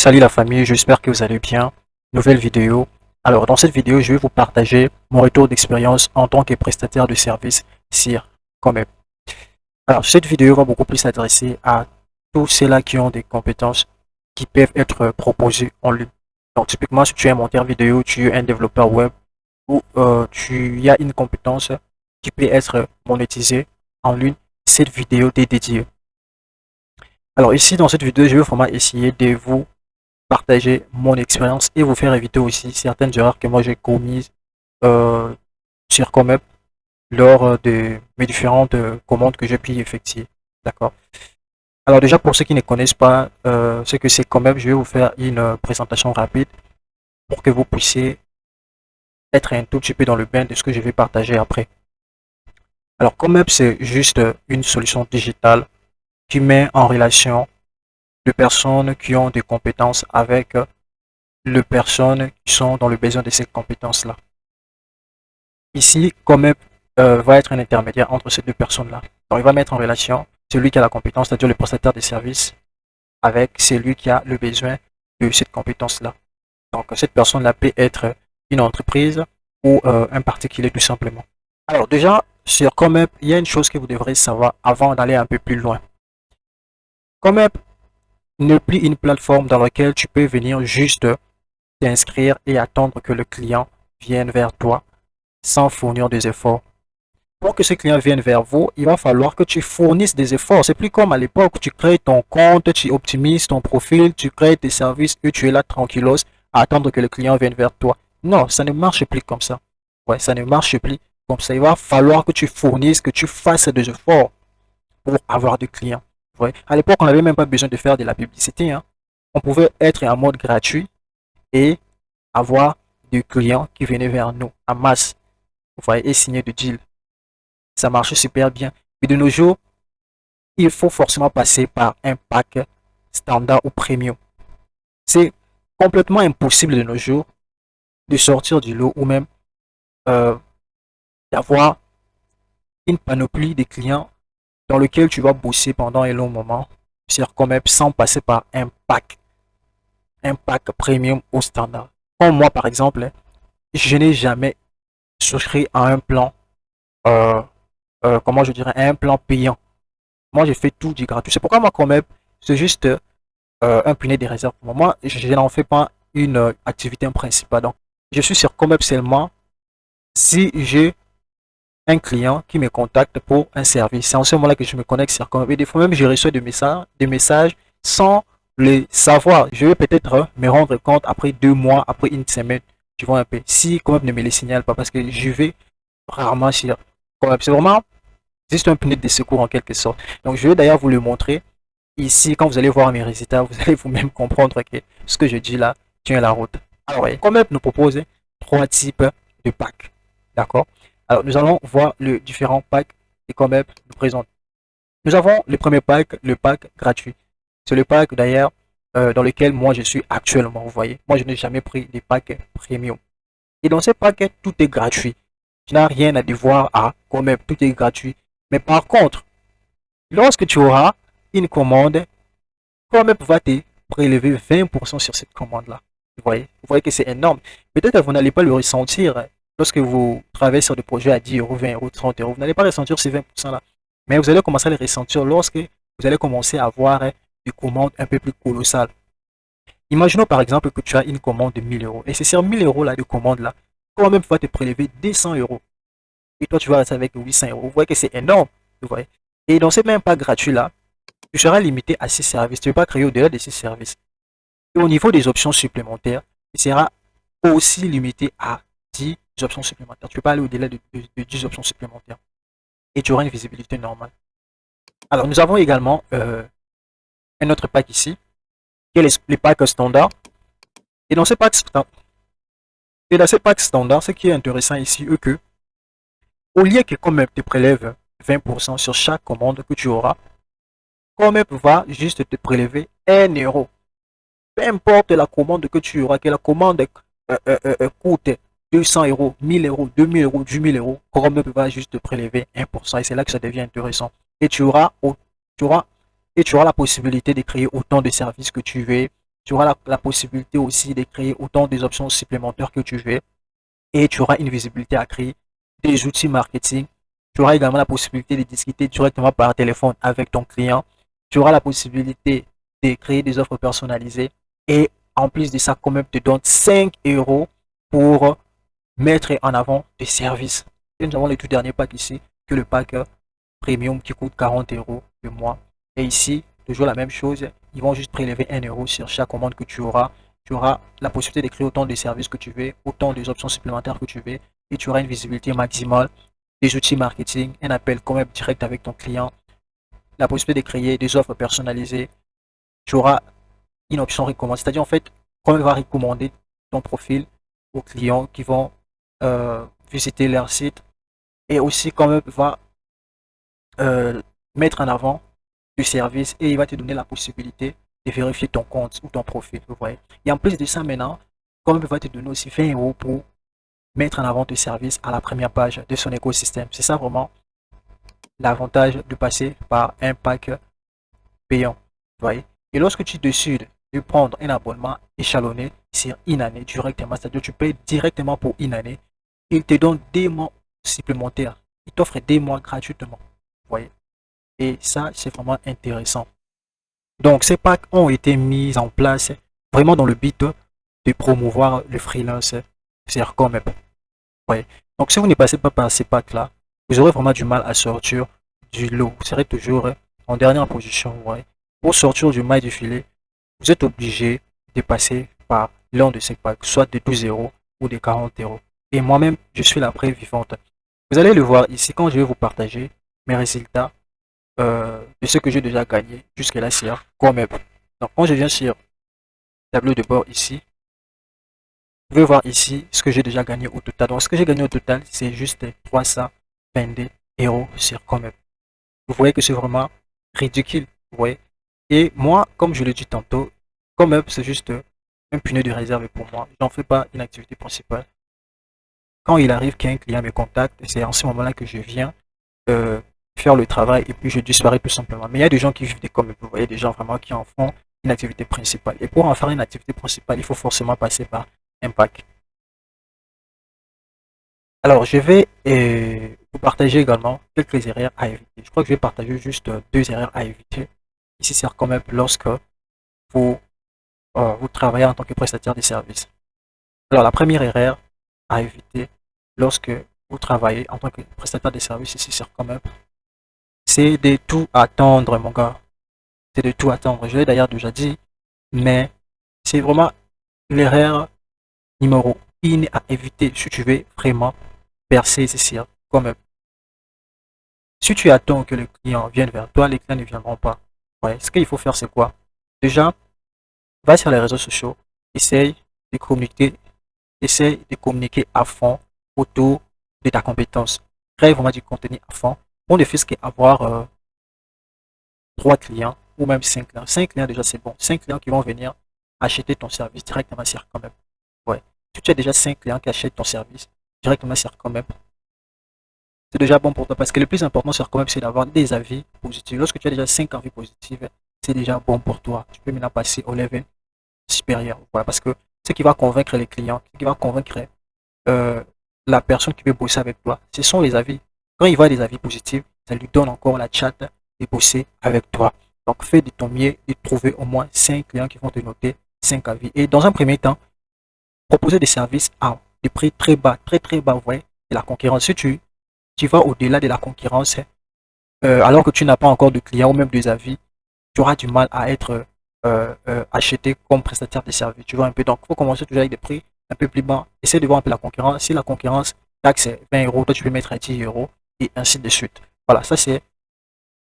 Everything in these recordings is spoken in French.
Salut la famille, j'espère que vous allez bien. Nouvelle vidéo. Alors, dans cette vidéo, je vais vous partager mon retour d'expérience en tant que prestataire de service sur Comep. Alors, cette vidéo va beaucoup plus s'adresser à tous ceux-là qui ont des compétences qui peuvent être proposées en ligne. Donc, typiquement, si tu es un monteur vidéo, tu es un développeur web ou tu y as une compétence qui peut être monétisée en ligne, cette vidéo t'est dédiée. Alors, ici, dans cette vidéo, je vais vraiment essayer de vous partager mon expérience et vous faire éviter aussi certaines erreurs que moi j'ai commises euh, sur Comep lors de mes différentes commandes que j'ai pu effectuer. D'accord. Alors déjà pour ceux qui ne connaissent pas ce que c'est Comep, je vais vous faire une présentation rapide pour que vous puissiez être un tout petit peu dans le bain de ce que je vais partager après. Alors Comep c'est juste une solution digitale qui met en relation de personnes qui ont des compétences avec les personnes qui sont dans le besoin de ces compétences-là. Ici, Comep va être un intermédiaire entre ces deux personnes-là. Donc, il va mettre en relation celui qui a la compétence, c'est-à-dire le prestataire de services, avec celui qui a le besoin de cette compétence-là. Donc, cette personne-là peut être une entreprise ou un particulier tout simplement. Alors, déjà, sur Comep, il y a une chose que vous devrez savoir avant d'aller un peu plus loin. Comep n'est plus une plateforme dans laquelle tu peux venir juste t'inscrire et attendre que le client vienne vers toi sans fournir des efforts. Pour que ce client vienne vers vous, il va falloir que tu fournisses des efforts. C'est plus comme à l'époque où tu crées ton compte, tu optimises ton profil, tu crées tes services et tu es là tranquillos à attendre que le client vienne vers toi. Non, ça ne marche plus comme ça. Ouais, ça ne marche plus comme ça. Il va falloir que tu fournisses, que tu fasses des efforts pour avoir des clients. Ouais. À l'époque, on n'avait même pas besoin de faire de la publicité, hein. On pouvait être en mode gratuit et avoir des clients qui venaient vers nous en masse. Vous voyez, et signer des deals. Ça marche super bien. Mais de nos jours, il faut forcément passer par un pack standard ou premium. C'est complètement impossible de nos jours de sortir du lot ou même euh, d'avoir une panoplie de clients dans lequel tu vas bosser pendant un long moment sur Comep sans passer par un pack premium ou standard. Comme moi, par exemple, je n'ai jamais souscrit à un plan, euh, comment je dirais, à un plan payant. Moi, j'ai fait tout du gratuit. C'est pourquoi moi, Comep, c'est juste un punaise de réserve. Moi, je n'en fais pas une activité principale. Donc, je suis sur Comep seulement si j'ai un client qui me contacte pour un service. C'est en ce moment-là que je me connecte sur Comep. Et des fois même, je reçois des messages sans les savoir. Je vais peut-être me rendre compte après 2 mois, après une semaine. Tu vois un peu. Si Comep ne me les signale pas, parce que je vais rarement sur Comep. C'est vraiment juste un punaise de secours en quelque sorte. Donc, je vais d'ailleurs vous le montrer. Ici, quand vous allez voir mes résultats, vous allez vous-même comprendre que ce que je dis là tient la route. Alors, voyez, Comep nous propose 3 types de packs. D'accord. Alors, nous allons voir les différents packs que Comep nous présente. Nous avons le premier pack, le pack gratuit. C'est le pack d'ailleurs dans lequel moi je suis actuellement. Vous voyez, moi je n'ai jamais pris des packs premium. Et dans ces packs, tout est gratuit. Tu n'as rien à devoir à Comep, tout est gratuit. Mais par contre, lorsque tu auras une commande, Comep va te prélever 20% sur cette commande-là. Vous voyez que c'est énorme. Peut-être que vous n'allez pas le ressentir lorsque vous travaillez sur des projets à 10 euros, 20 euros, 30 euros. Vous n'allez pas ressentir ces 20%-là. Mais vous allez commencer à les ressentir lorsque vous allez commencer à avoir des commandes un peu plus colossales. Imaginons par exemple que tu as une commande de 1000 euros. Et c'est sur 1000 euros là, de commande là, Comep va te prélever 200 euros. Et toi, tu vas rester avec 800 euros. Vous voyez que c'est énorme. Vous voyez. Et dans ces mêmes pas gratuits là, tu seras limité à 6 services. Tu ne peux pas créer au-delà de 6 services. Et au niveau des options supplémentaires, tu seras aussi limité à 10 options supplémentaires. Tu ne peux pas aller au-delà de 10 options supplémentaires. Et tu auras une visibilité normale. Alors, nous avons également un autre pack ici, qui est les packs standards. Et dans ces packs standards, ce qui est intéressant ici, est que, au lieu que Comep te prélève 20% sur chaque commande que tu auras, Comep va juste te prélever 1 euro. Peu importe la commande que tu auras, que la commande coûte 200 euros, 1000 euros, 2000 euros, 10 000 euros, Comep va juste te prélever 1%. Et c'est là que ça devient intéressant. Et tu auras la possibilité de créer autant de services que tu veux, Tu auras la possibilité aussi de créer autant des options supplémentaires que tu veux et tu auras une visibilité à créer des outils marketing. Tu auras également la possibilité de discuter directement par téléphone avec ton client. Tu auras la possibilité de créer des offres personnalisées et en plus de ça, quand même, te donne 5 euros pour mettre en avant tes services. Et nous avons le tout dernier pack ici, que le pack premium qui coûte 40 euros le mois. Et ici, toujours la même chose, ils vont juste prélever 1 euro sur chaque commande que tu auras. Tu auras la possibilité de créer autant de services que tu veux, autant des options supplémentaires que tu veux, et tu auras une visibilité maximale, des outils marketing, un appel quand même direct avec ton client, la possibilité de créer des offres personnalisées. Tu auras une option recommandée, c'est-à-dire en fait, quand on va recommander ton profil aux clients qui vont visiter leur site, et aussi quand même va euh, mettre en avant du service et il va te donner la possibilité de vérifier ton compte ou ton profil. Vous voyez. Et en plus de ça, maintenant, comme il va te donner aussi 20 euros pour mettre en avant tes services à la première page de son écosystème. C'est ça vraiment l'avantage de passer par un pack payant. Vous voyez. Et lorsque tu décides de prendre un abonnement échelonné sur une année directement, c'est-à-dire tu payes directement pour une année, il te donne des mois supplémentaires. Il t'offre des mois gratuitement. Vous voyez. Et ça, c'est vraiment intéressant. Donc, ces packs ont été mis en place vraiment dans le but de promouvoir le freelance sur Comep. Ouais. Donc, si vous ne passez pas par ces packs-là, vous aurez vraiment du mal à sortir du lot. Vous serez toujours en dernière position. Ouais. Pour sortir du mail du filet, vous êtes obligé de passer par l'un de ces packs, soit de 12 euros ou de 40 euros. Et moi-même, je suis la preuve vivante. Vous allez le voir ici quand je vais vous partager mes résultats de ce que j'ai déjà gagné jusque-là sur Comep. Donc, quand je viens sur tableau de bord ici, vous pouvez voir ici ce que j'ai déjà gagné au total. Donc, ce que j'ai gagné au total, c'est juste 322 euros sur Comep. Vous voyez que c'est vraiment ridicule. Vous voyez. Et moi, comme je l'ai dit tantôt, Comep, c'est juste un pneu de réserve pour moi. Je n'en fais pas une activité principale. Quand il arrive qu'un client me contacte, c'est en ce moment-là que je viens euh, faire le travail et puis je disparais tout simplement. Mais il y a des gens qui vivent des comme vous voyez, des gens vraiment qui en font une activité principale. Et pour en faire une activité principale, il faut forcément passer par un pack. Alors, je vais vous partager également quelques erreurs à éviter. Je crois que je vais partager juste deux erreurs à éviter. Ici, c'est quand même lorsque vous, vous travaillez en tant que prestataire de services. Alors, la première erreur à éviter lorsque vous travaillez en tant que prestataire de services ici, c'est quand même, c'est de tout attendre, mon gars. C'est de tout attendre. Je l'ai d'ailleurs déjà dit, mais c'est vraiment l'erreur numéro 1 à éviter si tu veux vraiment percer ici. Comme si tu attends que les clients viennent vers toi, les clients ne viendront pas. Ouais, ce qu'il faut faire, c'est quoi? Déjà, va sur les réseaux sociaux, essaye de communiquer, essaye de communiquer à fond autour de ta compétence. Crée vraiment du contenu à fond. On ne fait ce qu'avoir 3 clients ou même 5 clients. 5 clients déjà c'est bon. 5 clients qui vont venir acheter ton service directement sur quand même. Ouais. Si tu as déjà 5 clients qui achètent ton service directement sur quand même, c'est déjà bon pour toi parce que le plus important sur quand même c'est d'avoir des avis positifs. Lorsque tu as déjà 5 avis positifs, c'est déjà bon pour toi. Tu peux maintenant passer au level supérieur. Voilà, parce que ce qui va convaincre les clients, ce qui va convaincre euh, la personne qui veut bosser avec toi, ce sont les avis. Quand il voit des avis positifs, ça lui donne encore la chat de bosser avec toi. Donc, fais de ton mieux de trouver au moins 5 clients qui vont te noter 5 avis. Et dans un premier temps, proposer des services à des prix très bas, très très bas, vous voyez, de la concurrence. Si tu vas au-delà de la concurrence, alors que tu n'as pas encore de clients ou même des avis, tu auras du mal à être acheté comme prestataire de services. Tu vois un peu. Donc, il faut commencer toujours avec des prix un peu plus bas. Essaye de voir un peu la concurrence. Si la concurrence taxe 20 euros, toi tu peux mettre à 10 euros et ainsi de suite. Voilà, ça c'est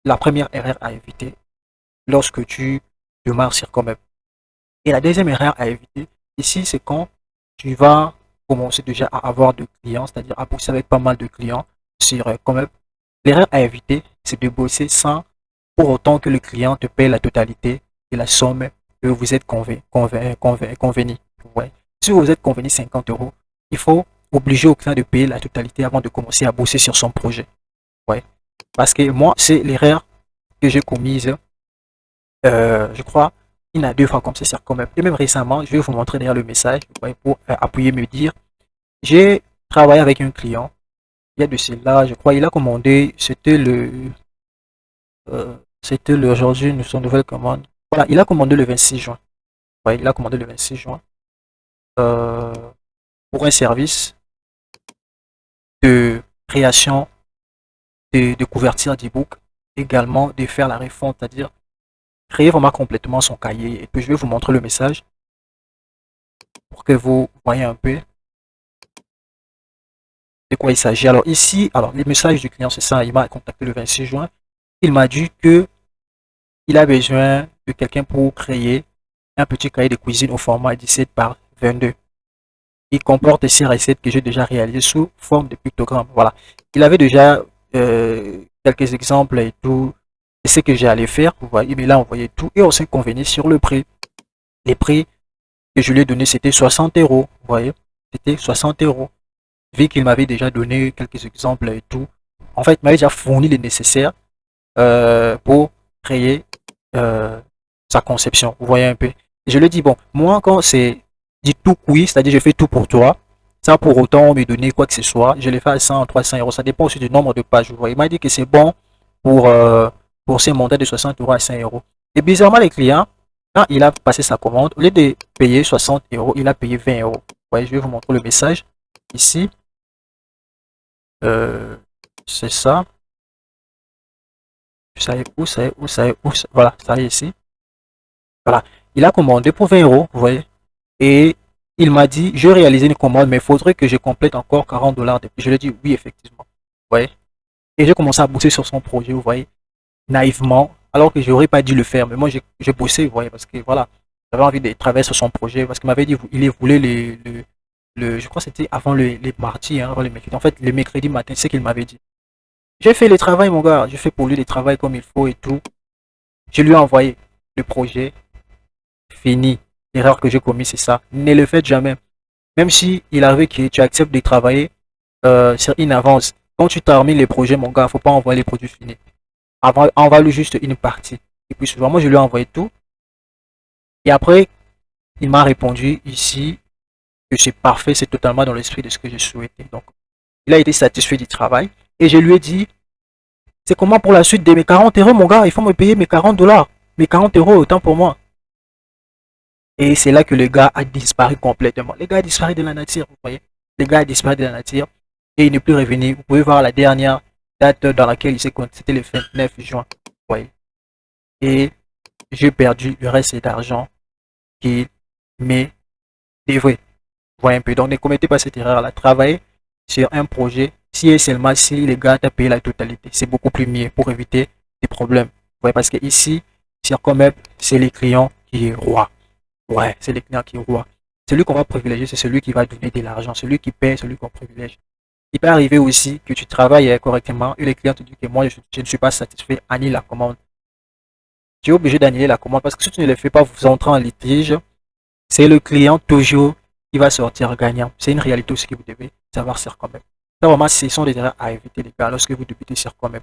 la première erreur à éviter lorsque tu démarres sur Comep. Et la deuxième erreur à éviter ici, c'est quand tu vas commencer déjà à avoir de clients, c'est-à-dire à bosser avec pas mal de clients sur Comep. L'erreur à éviter, c'est de bosser sans pour autant que le client te paye la totalité de la somme que vous êtes convenu. Ouais. Si vous êtes convenu 50 euros, il faut obliger au client de payer la totalité avant de commencer à bosser sur son projet. Ouais. Parce que moi, c'est l'erreur que j'ai commise, je crois, il y en a 2 fois comme ça sur Comep. Et même récemment, je vais vous montrer derrière le message, vous voyez, pour appuyer, me dire, j'ai travaillé avec un client, il y a de cela, je crois, il a commandé, c'était le, aujourd'hui, son nouvelle commande. Voilà, il a commandé le 26 juin. Ouais, il a commandé le 26 juin euh, pour un service de création de couverture d'e-book, également de faire la refonte, c'est-à-dire créer vraiment complètement son cahier. Et puis je vais vous montrer le message pour que vous voyez un peu de quoi il s'agit. Alors ici, alors les messages du client, c'est ça, il m'a contacté le 26 juin. Il m'a dit que il a besoin de quelqu'un pour créer un petit cahier de cuisine au format 17 par 22. Il comporte 6 recettes que j'ai déjà réalisées sous forme de pictogrammes. Voilà. Il avait déjà quelques exemples et tout. Et ce que j'ai allé faire, vous voyez, il m'a envoyé tout et on s'est convenu sur le prix. Les prix que je lui ai donné, c'était 60 euros. Vous voyez, c'était 60 euros. Vu qu'il m'avait déjà donné quelques exemples et tout. En fait, il m'avait déjà fourni les nécessaires pour créer sa conception. Vous voyez un peu. Et je lui ai dit, bon, moi, quand c'est dit tout oui, c'est-à-dire je fais tout pour toi, sans pour autant me donner quoi que ce soit, je le fais à 100, 300 euros. Ça dépend aussi du nombre de pages. Vous voyez, il m'a dit que c'est bon pour, pour ces montants de 60 euros à 100 euros. Et bizarrement, les clients, quand il a passé sa commande, au lieu de payer 60 euros, il a payé 20 euros. Vous voyez, je vais vous montrer le message ici. C'est ça. Ça est où, ça est où, ça est où, voilà, ça est ici. Voilà. Il a commandé pour 20 euros, vous voyez. Et il m'a dit, je vais réaliser une commande, mais il faudrait que je complète encore 40 dollars. Je lui ai dit, oui, effectivement. Vous voyez. Et j'ai commencé à bosser sur son projet, vous voyez, naïvement, alors que j'aurais pas dû le faire. Mais moi, j'ai bossé, vous voyez, parce que voilà, j'avais envie de travailler sur son projet, parce qu'il m'avait dit, il voulait je crois que c'était avant les mardis, hein, avant les mercredis. En fait, les mercredis matin, c'est ce qu'il m'avait dit. J'ai fait le travail, mon gars. J'ai fait pour lui le travail comme il faut et tout. Je lui ai envoyé le projet. Fini. L'erreur que j'ai commise, c'est ça. Ne le faites jamais. Même si il arrive que tu acceptes de travailler sur une avance. Quand tu termines les projets, mon gars, faut pas envoyer les produits finis. Envoie-lui juste une partie. Et puis souvent, moi, je lui ai envoyé tout. Et après, il m'a répondu ici que c'est parfait, c'est totalement dans l'esprit de ce que je souhaitais. Donc, il a été satisfait du travail. Et je lui ai dit, c'est comment pour la suite de mes 40 euros, mon gars? Il faut me payer mes 40 dollars. Mes 40 euros, autant pour moi. Et c'est là que le gars a disparu complètement. Le gars a disparu de la nature, vous voyez. Le gars a disparu de la nature et il n'est plus revenu. Vous pouvez voir la dernière date dans laquelle il s'est connecté, c'était le 29 juin. Vous voyez. Et j'ai perdu le reste d'argent qu'il m'est dévoué. Vous voyez un peu. Donc ne commettez pas cette erreur-là. Travaillez sur un projet si et seulement si le gars t'a payé la totalité. C'est beaucoup plus mieux pour éviter des problèmes. Vous voyez, parce que ici, sur Comep, c'est les clients qui est roi. Ouais, c'est les clients qui roi. Celui qu'on va privilégier, c'est celui qui va donner de l'argent, celui qui paie, celui qu'on privilège. Il peut arriver aussi que tu travailles correctement et les clients te disent que moi, je ne suis pas satisfait, annule la commande. Tu es obligé d'annuler la commande parce que si tu ne le fais pas, vous entrez en litige. C'est le client toujours qui va sortir gagnant. C'est une réalité aussi que vous devez savoir sur quand même. Ça, vraiment, ce sont des erreurs à éviter, les gars, lorsque vous débutez sur quand même.